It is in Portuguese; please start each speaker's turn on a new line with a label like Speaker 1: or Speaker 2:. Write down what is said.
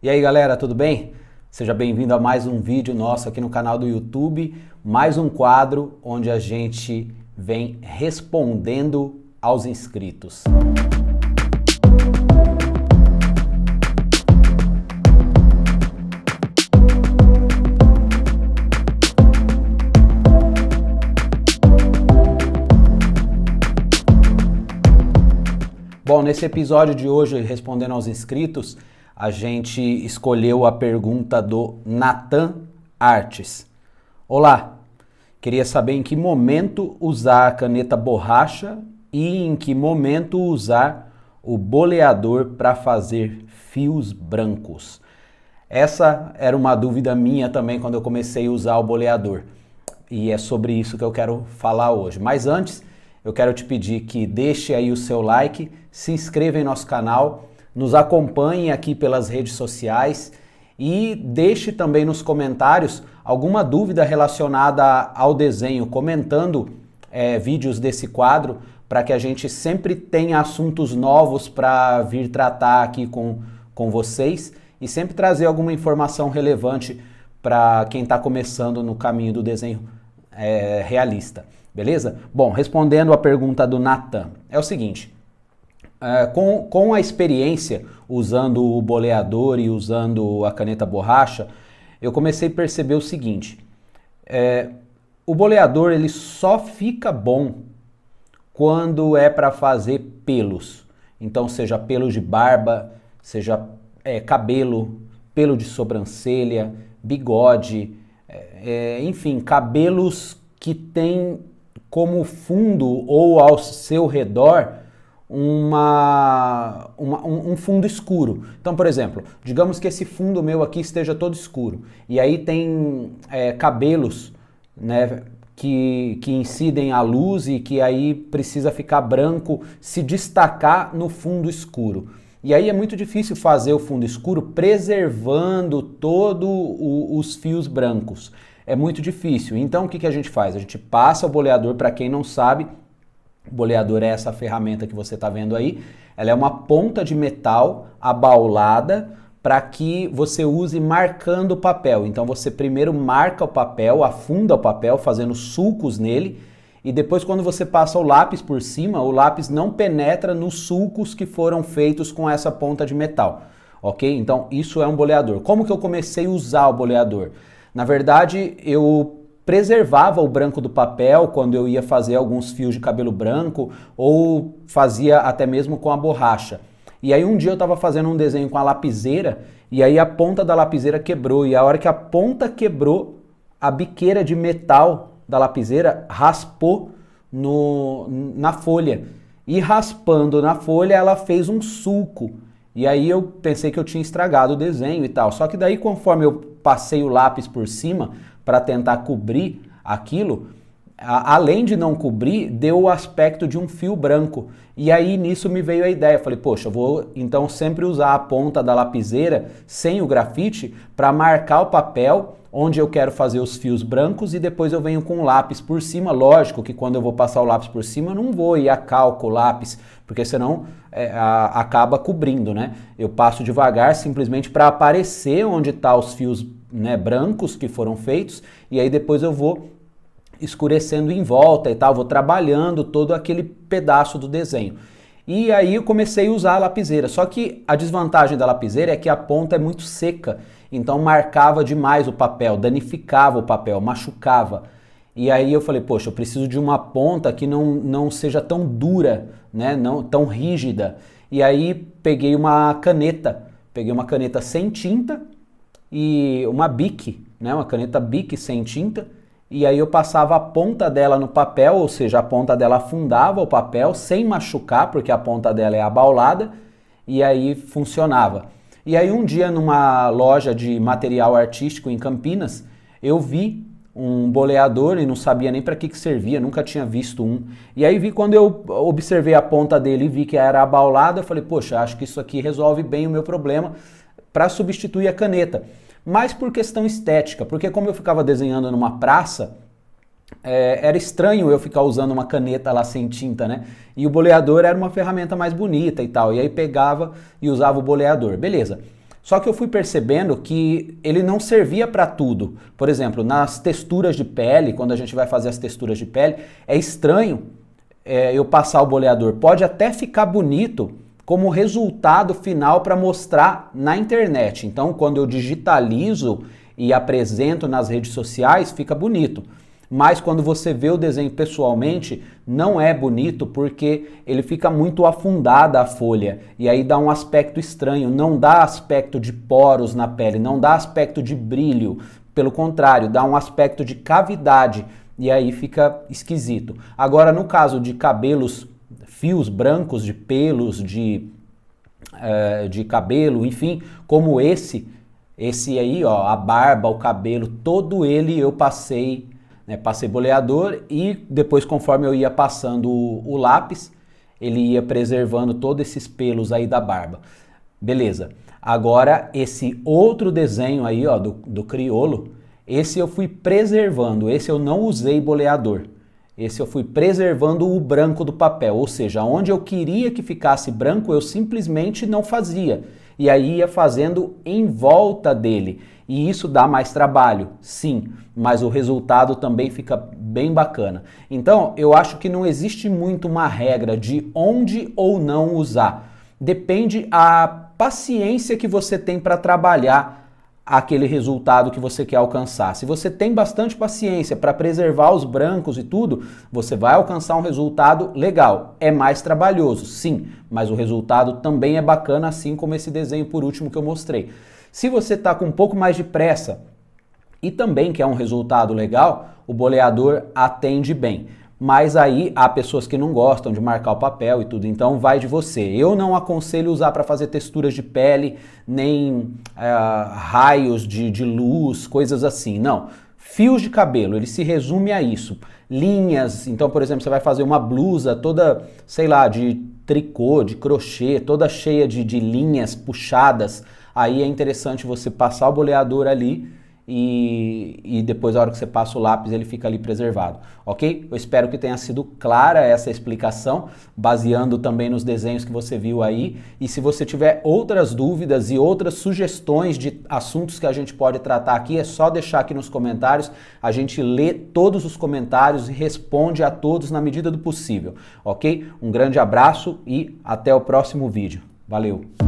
Speaker 1: E aí galera, tudo bem? Seja bem-vindo a mais um vídeo nosso aqui no canal do YouTube, mais um quadro onde a gente vem respondendo aos inscritos. Bom, nesse episódio de hoje, respondendo aos inscritos, a gente escolheu a pergunta do Nathan Artes. Olá, queria saber em que momento usar a caneta borracha e em que momento usar o boleador para fazer fios brancos. Essa era uma dúvida minha também quando eu comecei a usar o boleador. E é sobre isso que eu quero falar hoje. Mas antes, eu quero te pedir que deixe aí o seu like, se inscreva em nosso canal, nos acompanhe aqui pelas redes sociais e deixe também nos comentários alguma dúvida relacionada ao desenho, comentando vídeos desse quadro, para que a gente sempre tenha assuntos novos para vir tratar aqui com vocês e sempre trazer alguma informação relevante para quem está começando no caminho do desenho realista. Beleza? Bom, respondendo a pergunta do Nathan, é o seguinte, com a experiência usando o boleador e usando a caneta borracha, eu comecei a perceber o seguinte, o boleador ele só fica bom quando é para fazer pelos, então seja pelo de barba, seja cabelo, pelo de sobrancelha, bigode, enfim, cabelos que tem como fundo ou ao seu redor um fundo escuro. Então, por exemplo, digamos que esse fundo meu aqui esteja todo escuro e aí tem cabelos, né, que incidem a luz e que aí precisa ficar branco, se destacar no fundo escuro. E aí é muito difícil fazer o fundo escuro preservando todos os fios brancos. É muito difícil. Então o que a gente faz? A gente passa o boleador, para quem não sabe, o boleador é essa ferramenta que você está vendo aí. Ela é uma ponta de metal abaulada para que você use marcando o papel. Então você primeiro marca o papel, afunda o papel, fazendo sulcos nele. E depois quando você passa o lápis por cima, o lápis não penetra nos sulcos que foram feitos com essa ponta de metal. Ok? Então isso é um boleador. Como que eu comecei a usar o boleador? Na verdade, eu preservava o branco do papel quando eu ia fazer alguns fios de cabelo branco ou fazia até mesmo com a borracha. E aí um dia eu estava fazendo um desenho com a lapiseira e aí a ponta da lapiseira quebrou e a hora que a ponta quebrou, a biqueira de metal da lapiseira raspou na folha. E raspando na folha ela fez um sulco. E aí eu pensei que eu tinha estragado o desenho e tal. Só que daí conforme eu passei o lápis por cima para tentar cobrir aquilo, além de não cobrir, deu o aspecto de um fio branco. E aí nisso me veio a ideia. Eu falei, poxa, eu vou então sempre usar a ponta da lapiseira sem o grafite para marcar o papel onde eu quero fazer os fios brancos e depois eu venho com o lápis por cima. Lógico que quando eu vou passar o lápis por cima eu não vou ir a calco o lápis, porque senão acaba cobrindo, né? Eu passo devagar simplesmente para aparecer onde tá os fios, né, brancos que foram feitos e aí depois eu vou escurecendo em volta e tal, vou trabalhando todo aquele pedaço do desenho. E aí eu comecei a usar a lapiseira, só que a desvantagem da lapiseira é que a ponta é muito seca, então marcava demais o papel, danificava o papel, machucava. E aí eu falei, poxa, eu preciso de uma ponta que não seja tão dura, né, não tão rígida. E aí peguei uma caneta sem tinta e uma Bic, né, uma caneta Bic sem tinta. E aí eu passava a ponta dela no papel, ou seja, a ponta dela afundava o papel sem machucar, porque a ponta dela é abaulada, e aí funcionava. E aí um dia numa loja de material artístico em Campinas, eu vi um boleador e não sabia nem para que servia, nunca tinha visto um. E aí vi quando eu observei a ponta dele e vi que era abaulada, eu falei, poxa, acho que isso aqui resolve bem o meu problema para substituir a caneta. Mas por questão estética, porque como eu ficava desenhando numa praça, era estranho eu ficar usando uma caneta lá sem tinta, né? E o boleador era uma ferramenta mais bonita e tal, e aí pegava e usava o boleador, beleza. Só que eu fui percebendo que ele não servia para tudo. Por exemplo, nas texturas de pele, quando a gente vai fazer as texturas de pele, é estranho eu passar o boleador. Pode até ficar bonito como resultado final para mostrar na internet. Então, quando eu digitalizo e apresento nas redes sociais, fica bonito. Mas quando você vê o desenho pessoalmente, não é bonito porque ele fica muito afundada a folha e aí dá um aspecto estranho, não dá aspecto de poros na pele, não dá aspecto de brilho, pelo contrário, dá um aspecto de cavidade e aí fica esquisito. Agora, no caso de cabelos, fios brancos de pelos, de cabelo, enfim, como esse aí, ó, a barba, o cabelo, todo ele eu passei boleador e depois, conforme eu ia passando o lápis, ele ia preservando todos esses pelos aí da barba. Beleza. Agora, esse outro desenho aí, ó, do crioulo, esse eu fui preservando, esse eu não usei boleador. Esse eu fui preservando o branco do papel, ou seja, onde eu queria que ficasse branco, eu simplesmente não fazia. E aí ia fazendo em volta dele. E isso dá mais trabalho, sim, mas o resultado também fica bem bacana. Então, eu acho que não existe muito uma regra de onde ou não usar. Depende a paciência que você tem para trabalhar aquele resultado que você quer alcançar. Se você tem bastante paciência para preservar os brancos e tudo, você vai alcançar um resultado legal. É mais trabalhoso, sim, mas o resultado também é bacana, assim como esse desenho por último que eu mostrei. Se você está com um pouco mais de pressa e também quer um resultado legal, o boleador atende bem. Mas aí há pessoas que não gostam de marcar o papel e tudo, então vai de você. Eu não aconselho usar para fazer texturas de pele, nem raios de luz, coisas assim, não. Fios de cabelo, ele se resume a isso. Linhas, então, por exemplo, você vai fazer uma blusa toda, sei lá, de tricô, de crochê, toda cheia de linhas puxadas. Aí é interessante você passar o boleador ali e depois, a hora que você passa o lápis, ele fica ali preservado, ok? Eu espero que tenha sido clara essa explicação, baseando também nos desenhos que você viu aí. E se você tiver outras dúvidas e outras sugestões de assuntos que a gente pode tratar aqui, é só deixar aqui nos comentários. A gente lê todos os comentários e responde a todos na medida do possível, ok? Um grande abraço e até o próximo vídeo. Valeu!